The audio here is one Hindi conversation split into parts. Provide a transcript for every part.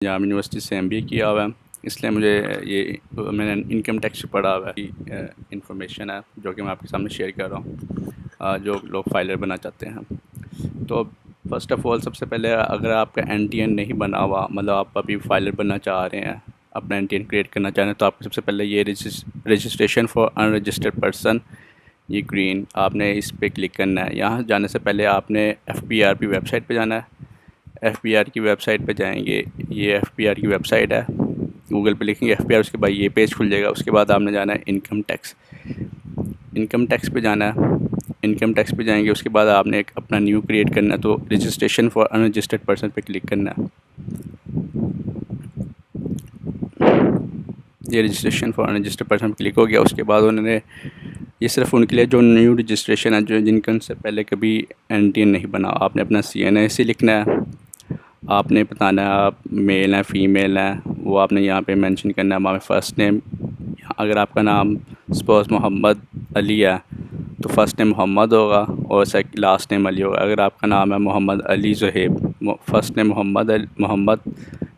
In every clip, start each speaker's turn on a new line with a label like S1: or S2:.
S1: पंजाब यूनिवर्सिटी से एमबीए किया हुआ है, इसलिए मुझे ये मैंने इनकम टैक्स पढ़ा हुआ है। इंफॉर्मेशन है जो कि मैं आपके सामने शेयर कर रहा हूँ, जो लोग फाइलर बनना चाहते हैं। तो फ़र्स्ट ऑफ़ ऑल सबसे पहले अगर आपका एनटीएन नहीं बना हुआ, मतलब आप अभी फाइलर बनना चाह रहे हैं, अपना एनटीएन क्रिएट करना चाह रहे हैं, तो आपको सबसे पहले ये रजिस्ट्रेशन फॉर अनरजिस्टर्ड पर्सन, ये ग्रीन, आपने इस पर क्लिक करना है। यहाँ जाने से पहले आपने एफपीआरपी वेबसाइट पे जाना है। एफपीआर की वेबसाइट पे जाएंगे, ये एफपीआर की वेबसाइट है, गूगल पे लिखेंगे एफपीआर, उसके बाद ये पेज खुल जाएगा। उसके बाद आपने जाना है इनकम टैक्स, इनकम टैक्स पे जाना है। इनकम टैक्स पे जाएंगे, उसके बाद आपने एक अपना न्यू क्रिएट करना है, तो रजिस्ट्रेशन फॉर अनरजिस्टर्ड पर्सन पे क्लिक करना है। ये registration for unregistered person click हो गया। उसके बाद उन्होंने, ये सिर्फ उनके लिए जो न्यू रजिस्ट्रेशन है, जो जिनका उनसे पहले कभी एनटीएन नहीं बना, आपने अपना CNAC लिखना है। आपने बताना है आप मेल हैं फ़ीमेल हैं, वो आपने यहाँ पे मेंशन करना है। हमारे फ़र्स्ट नेम, अगर आपका नाम सपोज़ मोहम्मद अली है तो फ़र्स्ट नेम मोहम्मद होगा और लास्ट नेम अली होगा। अगर आपका नाम है Mohammad Ali Zuhaib, first name Mohammad,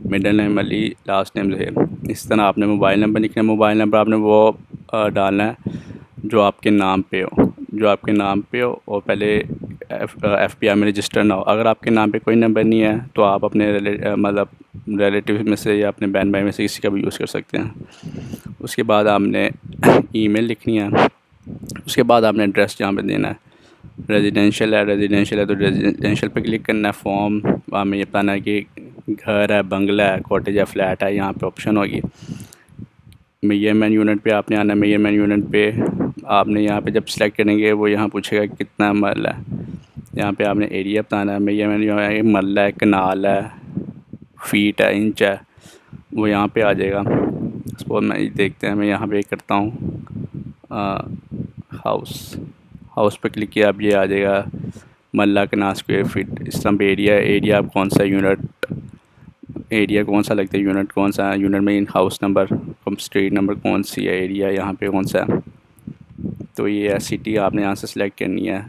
S1: middle name Ali, last name Zuhaib. इस तरह आपने मोबाइल नंबर लिखना है। मोबाइल नंबर आपने वो डालना है जो आपके नाम पे हो, जो आपके नाम पे हो और पहले एफपीआर में रजिस्टर ना हो। अगर आपके नाम पे कोई नंबर नहीं है तो आप अपने मतलब रिलेटिव में से या अपने बहन भाई में से किसी का भी यूज़ कर सकते हैं। उसके बाद आपने ईमेल लिखनी है। उसके बाद आपने एड्रेस जहाँ पे देना है, रेजिडेंशियल है तो रेजिडेंशियल पे क्लिक करना है। फॉर्म हमें ये बताना है कि घर है, बंगला है, कॉटेज है, फ्लैट है, यहाँ पे ऑप्शन होगी। मेजरमेंट यूनिट पे आपने आना है। मेजरमेंट यूनिट पे आपने यहाँ पे जब सेलेक्ट करेंगे वो यहाँ पूछेगा कितना मरला है, यहाँ पे आपने एरिया बताना है। मेजरमेंट जो है मरला है, कनाल है, फीट है, इंच है, वो यहाँ पे आ जाएगा। सपोज मैं देखते हैं, मैं यहाँ पे करता हूँ हाउस पे क्लिक किया, अब ये आ जाएगा मरला कनाल स्क्वायर फीट। इस तरह पे एरिया आप कौन सा यूनिट, एरिया कौन सा लगता है, यूनिट कौन सा है, यूनिट में in house number, street number कौन सी है, एरिया यहाँ पे कौन सा है। तो ये है सिटी, आपने यहाँ से सिलेक्ट करनी है।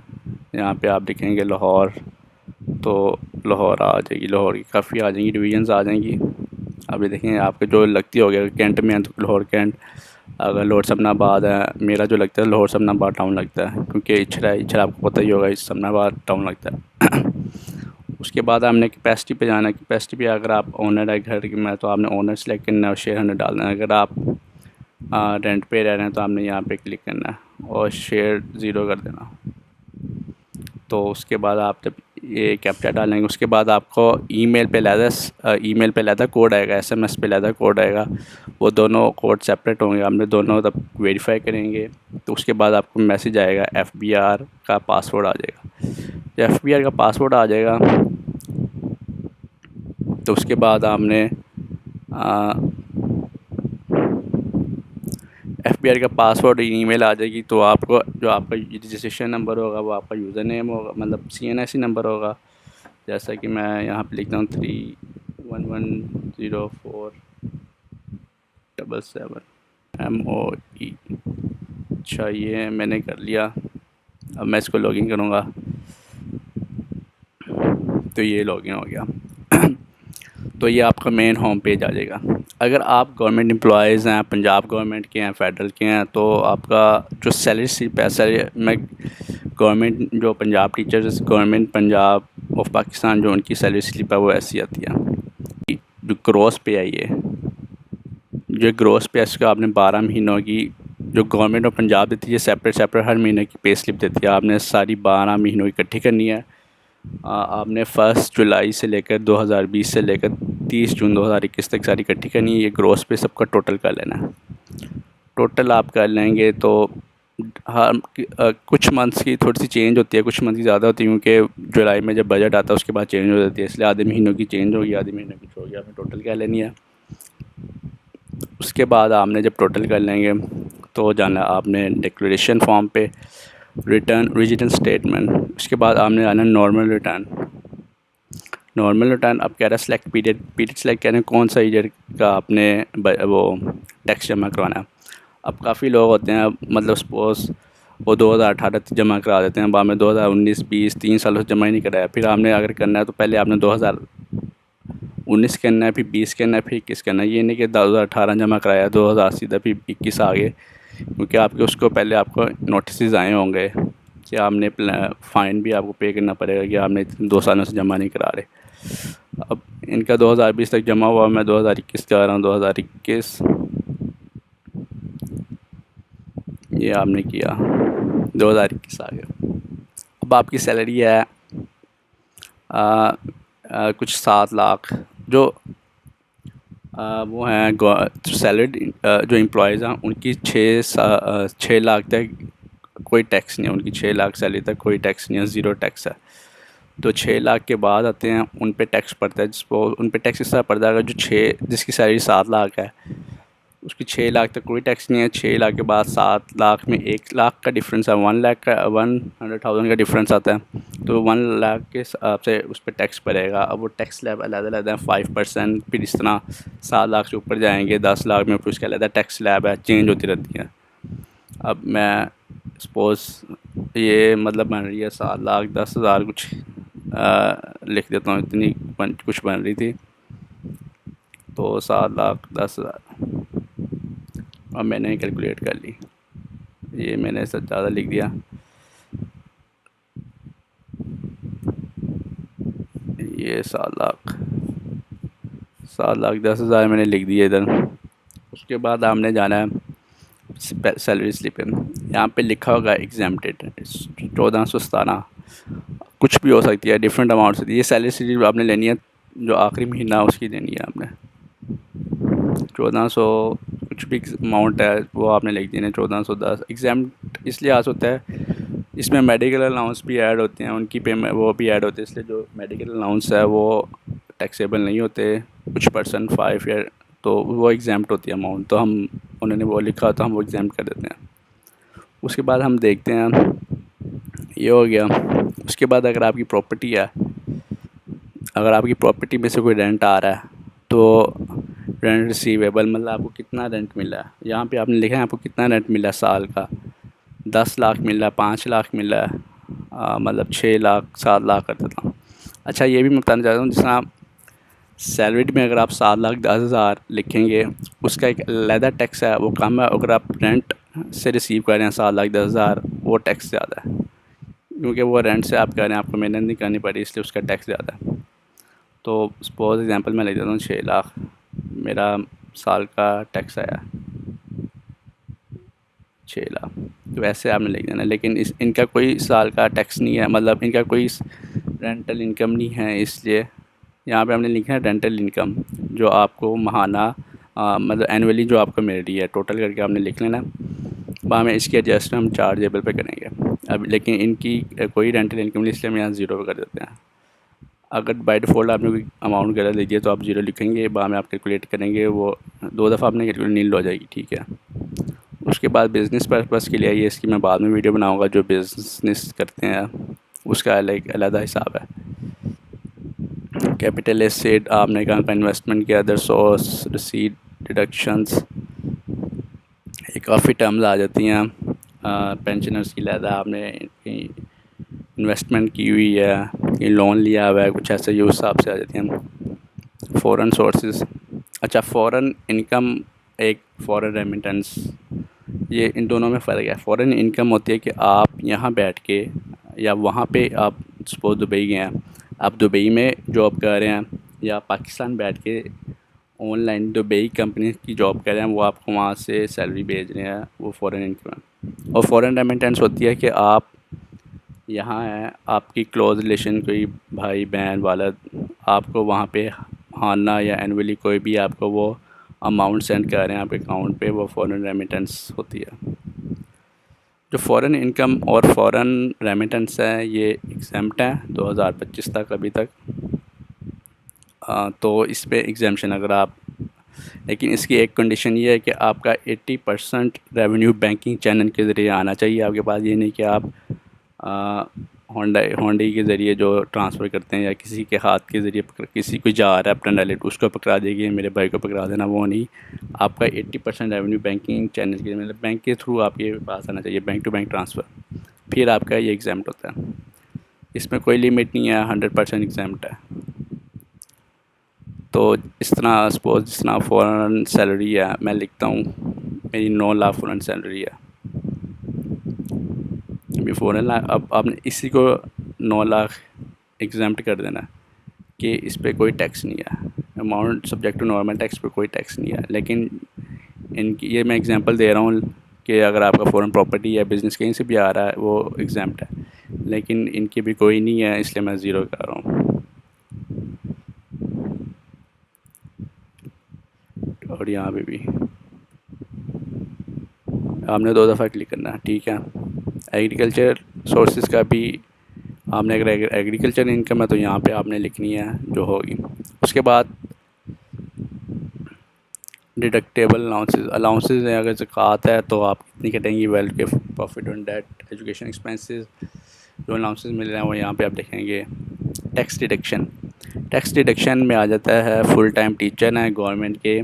S1: यहाँ पे आप लिखेंगे लाहौर, तो लाहौर आ जाएगी, लाहौर की काफ़ी आ जाएंगी, डिवीजन्स आ जाएंगी। अब ये देखेंगे आपके जो लगती हो गया कैंट में है तो लाहौर कैंट, अगर लाहौर सबनाबाद है, मेरा जो लगता है लाहौर सबनाबाद टाउन लगता है, क्योंकि इछरा आपको पता ही होगा, इस सबनाबाद टाउन लगता है। उसके बाद आपने कैपेसिटी पे जाना है। कैपेसिटी पे अगर आप ओनर है घर में तो आपने ओनर सेलेक्ट करना है और शेयर 100 डालना है। अगर आप रेंट पे रह रहे हैं तो आपने यहाँ पे क्लिक करना है और शेयर 0 कर देना। तो उसके बाद आप जब ये कैप्चा डालेंगे, उसके बाद आपको ईमेल पे लैदा कोड आएगा, SMS पे लैदा कोड आएगा। वो दोनों कोड सेपरेट होंगे, आपने दोनों तब वेरीफाई करेंगे तो उसके बाद आपको मैसेज आएगा, FBR का पासवर्ड आ जाएगा। जब FBR का पासवर्ड आ जाएगा तो उसके बाद आपने FBR का पासवर्ड ईमेल आ जाएगी। तो आपको जो आपका रजिस्ट्रेशन नंबर होगा वो आपका यूज़र नेम होगा, मतलब CNAC नंबर होगा। जैसा कि मैं यहाँ पे लिखता हूँ 3110477 MOE। अच्छा, ये मैंने कर लिया। अब मैं इसको लॉगिन करूँगा तो ये लॉगिन हो गया। तो ये आपका मेन होम पेज आ जाएगा। अगर आप गवर्नमेंट एम्प्लॉयज़ हैं, पंजाब गवर्नमेंट के हैं, फेडरल के हैं, तो आपका जो सैलरी स्लिप है, मैं गवर्नमेंट जो Punjab teachers, government Punjab of Pakistan जो उनकी सैलरी स्लिप है वो ऐसी आती है। जो ग्रॉस पे आई है, जो ग्रॉस पे है इसका आपने 12 महीनों की जो गवर्नमेंट ऑफ पंजाब देती है सेपरेट हर महीने की पे स्लिप देती है, आपने सारी 12 महीनों की इकट्ठी करनी है। आपने 1 जुलाई से लेकर 2020 से लेकर 30 जून 2021 तक सारी इकट्ठी करनी है। ये ग्रॉस पे सबका टोटल कर लेना है। टोटल आप कर लेंगे तो हर कुछ मंथ्स की थोड़ी सी चेंज होती है, कुछ मंथ की ज़्यादा होती है, क्योंकि जुलाई में जब बजट आता है उसके बाद चेंज हो जाती है, इसलिए आधे महीनों की चेंज होगी, आधे महीनों की होगी, आपने टोटल कर लेनी है। उसके बाद आपने जब टोटल कर लेंगे तो जाना आपने डिक्लेरेशन फॉर्म पे, रिटर्न ओरिजिनल स्टेटमेंट। उसके बाद आपने आना नॉर्मल रिटर्न। अब कह रहा है सेलेक्ट पीरियड सेलेक्ट करें कौन सा ईयर का आपने वो टैक्स जमा करवाना है। अब काफ़ी लोग होते हैं, मतलब सपोज़ वो 2018 जमा करा देते हैं, बाद में 2019 20 3 सालों से जमा ही नहीं कराया। फिर आपने अगर करना है तो पहले आपने 19 करना है, फिर 20 करना है, फिर 21 करना है। ये नहीं कि 2018 जमा कराया 2000 सीधा फिर 21 आ गए, क्योंकि आपके उसको पहले आपको नोटिस आए होंगे कि आपने फ़ाइन भी आपको पे करना पड़ेगा कि आपने 2 सालों से जमा नहीं करा रहे। अब इनका 2020 तक जमा हुआ, मैं 2021 का आ रहा हूँ। 2021 ये आपने किया, 2021 आ गया। अब आपकी सैलरी है कुछ 7 लाख। जो वो हैं सैलरीड जो एम्प्लॉयज़ हैं उनकी 6 लाख तक कोई टैक्स नहीं है। उनकी 6 लाख सैलरी तक कोई टैक्स नहीं है, ज़ीरो टैक्स है। तो 6 लाख के बाद आते हैं उन पे टैक्स पड़ता है, जिसको उन पे टैक्स इस तरह पड़ता है, अगर जिसकी सैलरी 7 लाख है उसकी 6 लाख तक कोई टैक्स नहीं है। 6 लाख के बाद 7 लाख में 1 लाख का डिफरेंस है, 1 लाख का 100,000 का डिफरेंस आता है। तो 1 लाख के हिसाब से उस पर टैक्स पड़ेगा। अब वो टैक्स स्लैब अलग-अलग है, 5%, फिर इस तरह 7 लाख से ऊपर जाएंगे 10 लाख में, फिर उसका अलग टैक्स स्लैब है, चेंज होती रहती है। अब मैं सपोज़ ये मतलब बन रही है 7 लाख 10,000 कुछ लिख देता हूँ, इतनी कुछ बन रही थी। तो 7 लाख 10,000 अब मैंने कैलकुलेट कर ली, ये मैंने सब ज़्यादा लिख दिया। ये 7 लाख 10,000 मैंने लिख दिया इधर। उसके बाद आपने जाना है सैलरी स्लिप पे, यहाँ पे लिखा होगा एग्जेम्प्टेड 1417, कुछ भी हो सकती है, डिफरेंट अमाउंट से। ये सैलरी स्लिप आपने लेनी है जो आखिरी महीना उसकी लेनी है आपने। 1400 कुछ भी अमाउंट है वो आपने लिख देना। 1410 एग्जाम्प्ट इसलिए आज होता है, इसमें मेडिकल अलाउंस भी ऐड होते हैं, उनकी पेमेंट वो भी ऐड होते हैं, इसलिए जो मेडिकल अलाउंस है वो टैक्सेबल नहीं होते। कुछ परसेंट 5 या तो वो एग्जाम्प्ट होती है अमाउंट, तो हम उन्होंने वो लिखा तो हम वो एग्जाम्प्ट कर देते हैं। उसके बाद हम देखते हैं, ये हो गया। उसके बाद अगर आपकी प्रॉपर्टी है, अगर आपकी प्रॉपर्टी में से कोई रेंट आ रहा है तो रेंट रिसीवेबल मतलब आपको कितना रेंट मिला है, यहाँ पे आपने लिखा है आपको कितना रेंट मिला है साल का। 10 लाख मिल रहा है, 5 लाख मिल रहा है, मतलब 6 लाख 7 लाख कर देता हूँ। अच्छा ये भी मैं बताना चाहता हूँ, जिस तरह सैलरीड में अगर आप 7 लाख 10,000 लिखेंगे उसका एक अलग टैक्स है, वो कम है। अगर आप रेंट से रिसीव कर रहे हैं 7 लाख 10,000 वो टैक्स ज़्यादा है, क्योंकि वो रेंट से आप कर रहे हैं, आपको मेहनत नहीं करनी पड़ी, इसलिए उसका टैक्स ज़्यादा है। तो सपोज एग्जांपल मैं ले देता हूँ 6 लाख मेरा साल का टैक्स आया 6 लाख, तो वैसे आपने लिख देना। लेकिन इनका कोई साल का टैक्स नहीं है, मतलब इनका कोई रेंटल इनकम नहीं है, इसलिए यहाँ पे हमने लिखा है रेंटल इनकम जो आपको महाना मतलब एनुअली जो आपको मिल रही है, टोटल करके आपने लिख लेना। वहाँ में इसकी एडजस्ट हम चार्जेबल पे करेंगे। अब लेकिन इनकी कोई रेंटल इनकम नहीं, इसलिए हम यहाँ ज़ीरो पे कर देते हैं। अगर बाय डिफ़ॉल्ट आपने कोई अमाउंट गलत लीजिए तो आप ज़ीरो लिखेंगे, बाद में आप कैलकुलेट करेंगे, वो 2 दफ़ा आपने कैलकुलेट नील हो जाएगी, ठीक है। उसके बाद बिज़नेस पर्पज़ के लिए ये इसकी मैं बाद में वीडियो बनाऊंगा, जो बिज़नेस करते हैं उसका अलग हिसाब है। कैपिटल एसेट आपने कहाँ का इन्वेस्टमेंट किया, अदर सोर्स रिसीट डिडक्शंस, ये काफ़ी टर्म्स आ जाती हैं। पेंशनर्स की लहदा आपने इन्वेस्टमेंट की हुई है, ये लोन लिया हुआ है, कुछ ऐसे ये उस हिसाब से आ जाती हैं। फ़ॉरेन सोर्सेज, अच्छा फ़ॉरेन इनकम एक फ़ॉरेन रेमिटेंस, ये इन दोनों में फ़र्क है। फ़ॉरेन इनकम होती है कि आप यहाँ बैठ के या वहाँ पे आप सपोज दुबई गए हैं, आप दुबई में जॉब कर रहे हैं, या पाकिस्तान बैठ के ऑनलाइन दुबई कंपनी की जॉब कर रहे हैं, वो आपको वहाँ से सैलरी भेज रहे हैं, वो फ़ॉरेन इनकम है। और फ़ॉरेन रेमिटेंस होती है कि आप यहाँ हैं, आपकी क्लोज रिलेशन कोई भाई बहन वाला आपको वहाँ पे हाना या एनुअली कोई भी आपको वो अमाउंट सेंड कर रहे हैं आपके अकाउंट पे, वो फ़ॉरेन रेमिटेंस होती है। जो फ़ॉरेन इनकम और फ़ॉरेन रेमिटेंस है ये एग्ज़ैम्प्ट है 2025 तक अभी तक। तो इस पे एग्ज़ैम्पशन अगर आप, लेकिन इसकी एक कंडीशन ये है कि आपका 80% रेवेन्यू बैंकिंग चैनल के ज़रिए आना चाहिए आपके पास। ये नहीं कि आप होंडा के ज़रिए जो ट्रांसफ़र करते हैं या किसी के हाथ के ज़रिए किसी को जा रहा है अपना डायरेक्ट उसको पकड़ा देगी, मेरे भाई को पकड़ा देना, वो नहीं। आपका 80% रेवेन्यू बैंकिंग चैनल के मतलब बैंक के थ्रू आपके पास आना चाहिए, बैंक टू बैंक ट्रांसफ़र, फिर आपका ये एग्ज़ैम्प्ट होता है। इसमें कोई लिमिट नहीं है, 100% एग्ज़ैम्प्ट है। तो इस तरह सपोज जिस तरह फ़ौरन सैलरी है, मैं लिखता हूँ मेरी 9 लाख फ़ौरन सैलरी है। अभी फ़ौरन अब आपने इसी को 9 लाख एग्जाम्प्ट कर देना कि इस पर कोई टैक्स नहीं है, amount subject to normal tax पे कोई टैक्स नहीं है। लेकिन इनकी ये मैं एग्जांपल दे रहा हूँ कि अगर आपका फ़ॉरेन प्रॉपर्टी या बिज़नेस कहीं से भी आ रहा है वो एग्जाम्प्ट है, लेकिन इनकी भी कोई नहीं है, इसलिए मैं ज़ीरो कर रहा हूँ। और यहाँ पे भी आपने 2 दफ़ा क्लिक करना है, ठीक है। एग्रीकल्चर सोर्सेज का भी आपने अगर एग्रीकल्चर इनकम है तो यहाँ पे आपने लिखनी है जो होगी। उसके बाद डिडक्टेबल अलाउंसेज हैं, अगर ज़कात है तो आप कितनी कटेंगी, वेल्थ के profit on debt, education expenses, जो अलाउंसेज मिल रहे हैं वो यहाँ पे आप देखेंगे। टैक्स डिडक्शन में आ जाता है फुल टाइम टीचर हैं गवर्नमेंट के,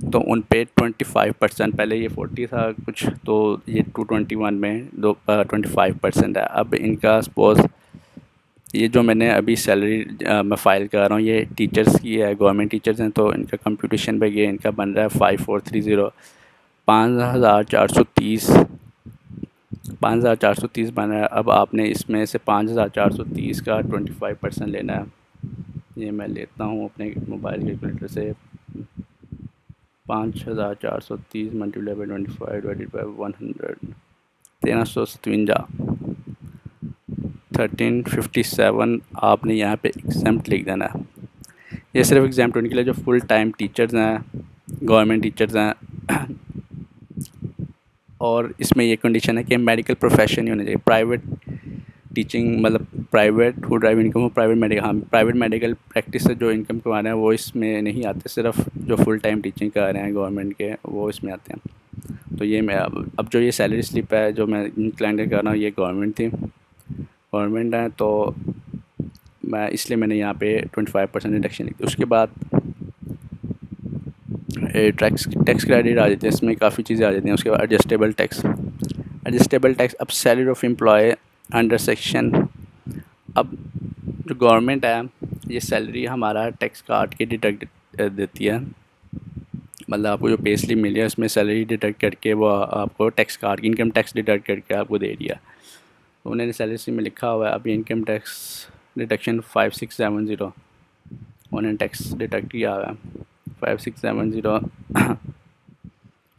S1: तो उन पे 25%, पहले ये 40 था कुछ, तो ये 221 में 25% है। अब इनका सपोज़ ये जो मैंने अभी सैलरी मैं फ़ाइल कर रहा हूँ ये टीचर्स की है, गवर्नमेंट टीचर्स हैं, तो इनका कंप्यूटेशन पे ये इनका बन रहा है 5430, 5430 5430 बन रहा है। अब आपने इसमें से 5430 का 25% लेना है। ये मैं लेता हूँ अपने मोबाइल कैलकुलेटर से, 5430 मल्टीप्लाई बाई 25 डिवाइडेड बाई 100, 1357, 1357 आपने यहाँ पे एग्जाम्प्ट लिख देना है। ये सिर्फ एग्जाम्प्ट होने के लिए जो फुल टाइम टीचर्स हैं, गवर्नमेंट टीचर्स हैं। और इसमें ये कंडीशन है कि मेडिकल प्रोफेशन ही होना चाहिए, प्राइवेट टीचिंग मतलब प्राइवेट हु ड्राइव इनकम हो, प्राइवेट मेडिकल, हाँ प्राइवेट मेडिकल प्रैक्टिस से जो इनकम कमा रहे हैं वो इसमें नहीं आते, सिर्फ जो फुल टाइम टीचिंग कर रहे हैं गवर्नमेंट के वो इसमें आते हैं। तो ये मैं अब जो ये सैलरी स्लिप है जो मैं क्लाइंट कर रहा हूँ ये गवर्नमेंट थी, गवर्नमेंट है, तो मैं इसलिए मैंने यहाँ पे 25% डिडक्शन लिखी। उसके बाद टैक्स क्रेडिट आ जाती है, इसमें काफ़ी चीज़ें आ जाती हैं। उसके बाद एडजस्टेबल टैक्स, अब salary of employ under section, अब जो गवर्नमेंट है ये सैलरी हमारा टैक्स काट के डिडक्ट देती है, मतलब आपको जो पे स्लिप मिली है उसमें सैलरी डिडक्ट करके वो आपको टैक्स काट के इनकम टैक्स डिडक्ट करके आपको दे दिया। तो उन्होंने सैलरी स्लिप में लिखा हुआ है अभी इनकम टैक्स डिडक्शन 5670 उन्होंने टैक्स डिडक्ट किया हुआ है 5670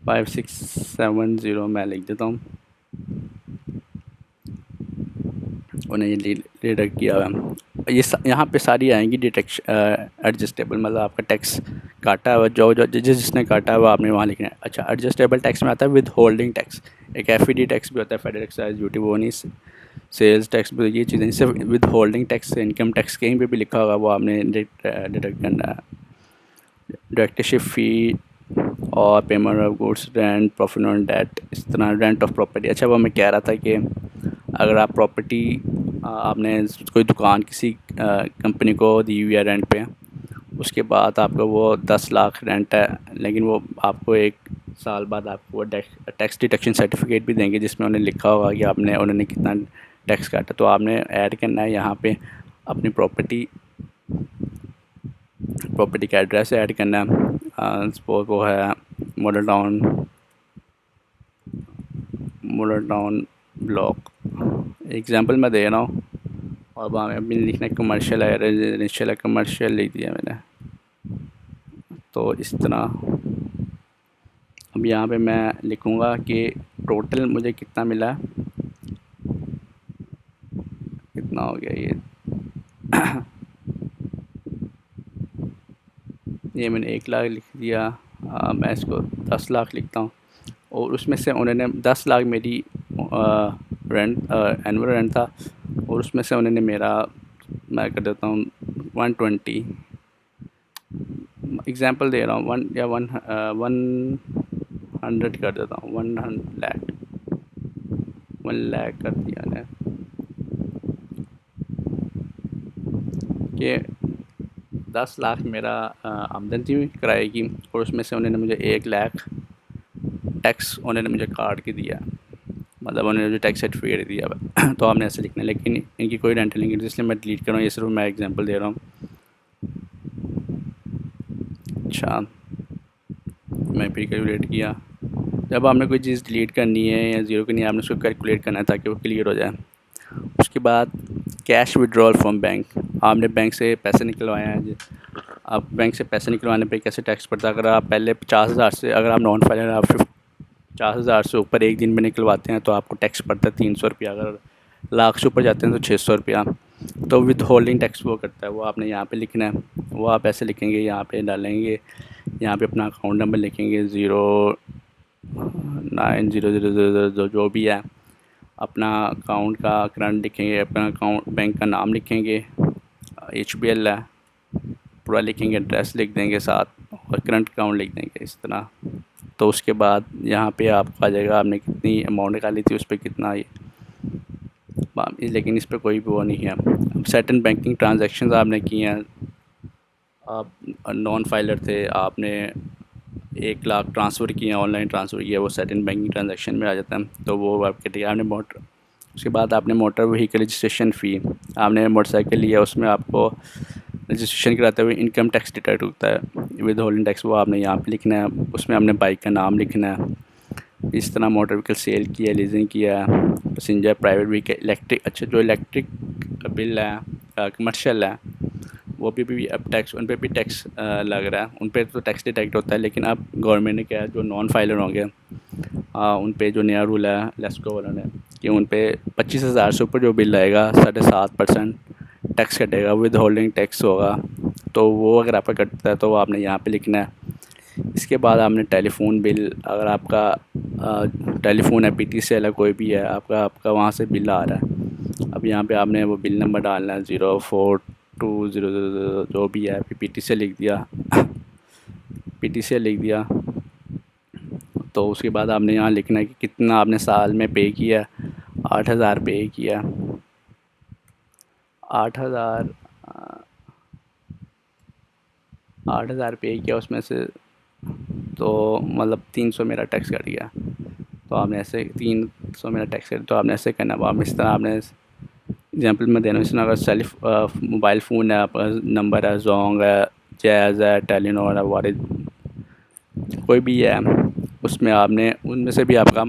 S1: 5670 मैं लिख देता हूँ, उन्हें ये डिडक्ट किया हुआ है। ये यहाँ पे सारी आएंगी डिडक्शन एडजस्टेबल, मतलब आपका टैक्स काटा हुआ जो जिसने काटा हुआ आपने वहाँ लिखना है। अच्छा, एडजस्टेबल टैक्स में आता है विद होल्डिंग टैक्स, एक एफईडी टैक्स भी होता है, फेडरल एक्साइज ड्यूटी, वो नहीं, सेल्स टैक्स भी, ये चीज़ें सिर्फ विद होल्डिंग टैक्स से इनकम टैक्स कहीं पे भी लिखा होगा वो आपने डिडक्ट करना है। डायरेक्टरशिप फ़ी और payment of goods, rent, profit on debt, इस तरह रेंट ऑफ प्रॉपर्टी। अच्छा, वो मैं कह रहा था कि अगर आप प्रॉपर्टी आपने कोई दुकान किसी कंपनी को दी हुई है रेंट पे, उसके बाद आपका वो 10 लाख रेंट है, लेकिन वो आपको 1 साल बाद आपको वो टैक्स डिडक्शन सर्टिफिकेट भी देंगे जिसमें उन्हें लिखा होगा कि आपने उन्होंने कितना टैक्स काटा। तो आपने ऐड करना है यहाँ पे अपनी प्रॉपर्टी का एड्रेस ऐड करना है। सपोज वो है मॉडल टाउन ब्लॉक, एग्जांपल मैं दे रहा हूँ, और वहाँ में अभी लिखना है कमर्शियल है, रेजिडेंशियल है, कमर्शियल लिख दिया मैंने। तो इस तरह अब यहाँ पे मैं लिखूँगा कि टोटल मुझे कितना मिला, कितना हो गया ये मैंने 1 लाख लिख दिया। मैं इसको 10 लाख लिखता हूँ, और उसमें से उन्होंने 10 लाख मेरी रेंट एनुअल रेंट था, और उसमें से उन्होंने मेरा मैं कर देता हूँ 120, एग्ज़ाम्पल दे रहा हूँ, 100 कर देता हूँ, 1 लाख कर दिया ने कि 10 लाख मेरा आमदन थी किराए की, और उसमें से उन्होंने मुझे 1 लाख टैक्स उन्होंने मुझे काट के दिया, मतलब उन्होंने जो टैक्स सर्टिफिकेट दिया। तो आपने ऐसे लिखना है, लेकिन इनकी कोई रेंटल नहीं, इसलिए मैं डिलीट कर रहा हूँ, ये सिर्फ मैं एग्जांपल दे रहा हूँ। अच्छा, मैं फिर कैलकुलेट किया। जब आपने कोई चीज़ डिलीट करनी है या ज़ीरो करनी है, आपने उसको कैलकुलेट करना है ताकि वो क्लियर हो जाए। उसके बाद कैश विड्रॉल फ्रॉम बैंक, आपने बैंक से पैसे निकलवाए हैं। आप बैंक से पैसे निकलवाने पे कैसे टैक्स पड़ता है? अगर आप पहले 50,000 से, अगर आप नॉन फाइलर आप 50,000 से ऊपर एक दिन में निकलवाते हैं तो आपको टैक्स पड़ता है 300 रुपया। अगर लाख से ऊपर जाते हैं तो 600 रुपया। तो विद होल्डिंग टैक्स वो करता है, वो आपने यहाँ पे लिखना है। वो आप ऐसे लिखेंगे, यहाँ पे डालेंगे, यहाँ पे अपना अकाउंट नंबर लिखेंगे 090000 जो भी है, अपना अकाउंट का करंट लिखेंगे, अपना अकाउंट बैंक का नाम लिखेंगे, HBL है पूरा लिखेंगे, एड्रेस लिख देंगे साथ, और करंट अकाउंट लिख देंगे इस तरह। तो उसके बाद यहाँ पे आपको आ जाएगा आपने कितनी अमाउंट निकाली थी, उस पर कितना ये, लेकिन इस पर कोई भी वो नहीं है। अब सर्टेन बैंकिंग ट्रांजैक्शंस आपने किए हैं, आप नॉन फाइलर थे, आपने 1 लाख ट्रांसफ़र किया, ऑनलाइन ट्रांसफ़र किया, वो सर्टेन बैंकिंग ट्रांजैक्शन में आ जाता है, तो वो आपके ठीक है। आपने मोटर, उसके बाद आपने मोटर व्हीकल रजिस्ट्रेशन फ़ी, आपने मोटरसाइकिल लिया, उसमें आपको रजिस्ट्रेशन कराते हुए इनकम टैक्स डिडक्ट होता है, विद होल्डिंग टैक्स, वो आपने यहाँ पे लिखना है। उसमें आपने बाइक का नाम लिखना है। इस तरह मोटर व्हीकल सेल किया, लीजिंग किया, पैसेंजर प्राइवेट व्हीकल, इलेक्ट्रिक, अच्छा जो इलेक्ट्रिक बिल है कमर्शियल है, वो भी अब टैक्स, उन पे भी टैक्स लग रहा है, उन पे तो टैक्स डिडक्ट होता है। लेकिन अब गवर्नमेंट ने क्या है, जो नॉन फाइलर होंगे उन पे जो नया रूल है लेस्को वालों ने, कि उन पे 25,000 से ऊपर जो बिल आएगा 7.5% टैक्स कटेगा, विद होल्डिंग टैक्स होगा। तो वो अगर आपका कटता है तो वो आपने यहाँ पे लिखना है। इसके बाद आपने टेलीफोन बिल, अगर आपका टेलीफोन है, PTCL है, कोई भी है आपका वहाँ से बिल आ रहा है, अब यहाँ पे आपने वो बिल नंबर डालना है 042000 जो भी है, फिर PTCL लिख दिया, PTCL लिख दिया। तो उसके बाद आपने यहाँ लिखना है कि कितना आपने साल में पे किया, 8,000 पे किया, 8,000 पे किया उसमें से, तो मतलब 300 मेरा टैक्स कट गया। तो आपने ऐसे 300 मेरा टैक्स कट, तो आपने ऐसे करना। आप इस तरह आपने एग्जांपल में देना, इसमें अगर सेल्फ मोबाइल फ़ोन है, आपका नंबर है, जोंग है, जैज़ है, टेलीनॉर है, वारिद, कोई भी है, उसमें आपने उनमें से भी आपका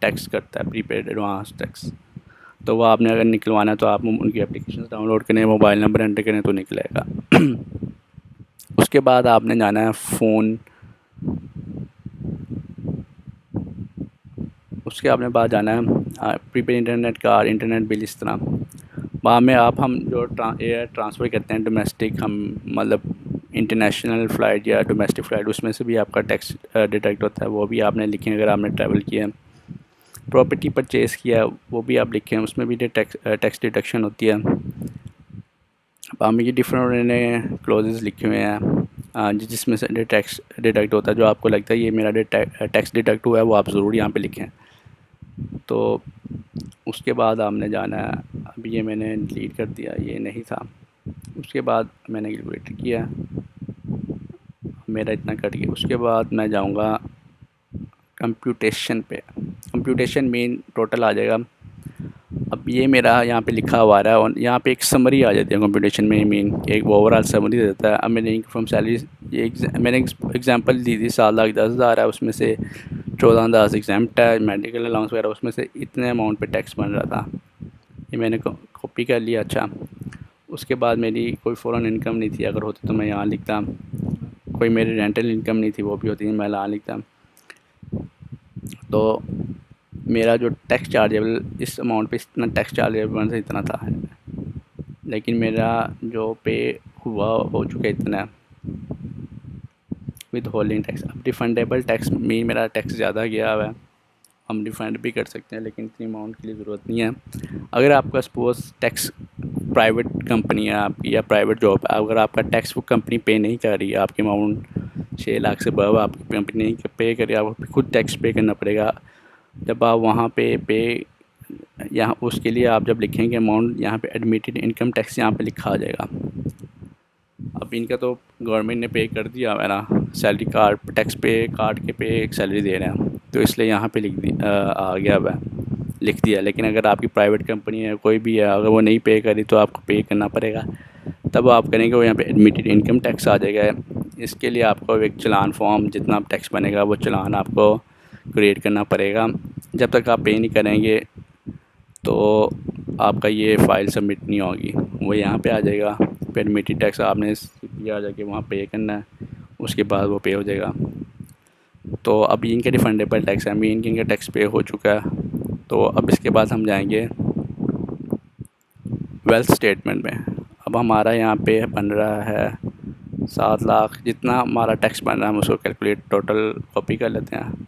S1: टैक्स कटता है, प्रीपेड एडवांस टैक्स। तो वो आपने अगर निकलवाना है तो आप उनकी एप्लीकेशन डाउनलोड करें, मोबाइल नंबर एंटर करें तो निकलेगा। उसके बाद आपने जाना है फ़ोन, उसके आपने बाद जाना है prepaid internet card, internet bill, इस तरह वहाँ में आप हम जो एयर ट्रांसफ़र करते हैं डोमेस्टिक, हम मतलब इंटरनेशनल फ़्लाइट या डोमेस्टिक फ़्लाइट, उसमें से भी आपका टैक्स डिडक्ट होता है, वो भी आपने लिखें अगर आपने ट्रैवल किया है। प्रॉपर्टी परचेज़ किया वो भी आप लिखें, उसमें भी टैक्स डिडक्शन होती है। अब ये डिफरेंट उन्होंने क्लोजेस लिखे हुए हैं जिसमें से टैक्स डिडक्ट होता है। जो आपको लगता है ये मेरा टैक्स डिडक्ट हुआ है वो आप ज़रूर यहाँ पे लिखें। तो उसके बाद आपने जाना है, अब ये मैंने डिलीट कर दिया, ये नहीं था। उसके बाद मैंने कैलकुलेट किया, मेरा इतना कट गया। उसके बाद मैं जाऊँगा कंप्यूटेशन पे, कंप्यूटेशन मेन टोटल आ जाएगा। अब ये मेरा यहाँ पे लिखा हुआ रहा है और यहाँ पे एक समरी आ जाती है कंप्यूटेशन में, मेन एक ओवरऑल समरी दे देता है। अब मैंने फ्रॉम सैलरी, ये मैंने एग्जांपल दी थी 7,10,000 है, उसमें से 14,000 एग्जाम्प्ट है, मेडिकल अलाउंस वगैरह, उसमें से इतने अमाउंट पे टैक्स बन रहा था। ये मैंने कॉपी कर लिया। अच्छा, उसके बाद मेरी कोई फ़ॉरेन इनकम नहीं थी, अगर होती तो मैं यहाँ लिखता। कोई मेरी रेंटल इनकम नहीं थी, वो भी होती मैं यहाँ लिखता। तो मेरा जो टैक्स चार्जेबल इस अमाउंट पे इतना टैक्स चार्जेबल इतना था, लेकिन मेरा जो पे हुआ हो चुका इतना विद होल्डिंग टैक्स। अब रिफंडेबल टैक्स में मेरा टैक्स ज़्यादा गया हुआ है, हम रिफ़ंड भी कर सकते हैं, लेकिन इतनी अमाउंट के लिए ज़रूरत नहीं है। अगर आपका सपोज़ टैक्स प्राइवेट कंपनी है आपकी या प्राइवेट जॉब है, अगर आपका टैक्स वो कंपनी पे नहीं कर रही है, आपकी अमाउंट 6 लाख से above आपकी कंपनी नहीं पे कर रही है, आपको खुद टैक्स पे करना पड़ेगा। जब आप वहाँ पे यहाँ उसके लिए आप जब लिखेंगे अमाउंट, यहाँ पे एडमिटेड इनकम टैक्स यहाँ पे लिखा आ जाएगा। अब इनका तो गवर्नमेंट ने पे कर दिया है ना, सैलरी कार्ड टैक्स पे कार्ड के पे एक सैलरी दे रहे हैं, तो इसलिए यहाँ पे आ गया हुआ है, लिख दिया। लेकिन अगर आपकी प्राइवेट कंपनी है, कोई भी है, अगर वो नहीं पे करी तो आपको पे करना पड़ेगा। तब आप करेंगे वो यहाँ पे एडमिटेड इनकम टैक्स आ जाएगा। इसके लिए आपको एक चालान फॉर्म, जितना टैक्स बनेगा वो चालान आपको क्रिएट करना पड़ेगा। जब तक आप पे नहीं करेंगे तो आपका ये फ़ाइल सबमिट नहीं होगी। वो यहाँ पे आ जाएगा, फिर मिट्टी टैक्स आपने आ जाके वहाँ पे करना है, उसके बाद वो पे हो जाएगा। तो अब इनके रिफंडेबल टैक्स है, अभी इनका टैक्स पे हो चुका है। तो अब इसके बाद हम जाएंगे वेल्थ स्टेटमेंट में। अब हमारा यहाँ पे बन रहा है 7 लाख, जितना हमारा टैक्स बन रहा है हम उसको कैलकुलेट टोटल कॉपी कर लेते हैं।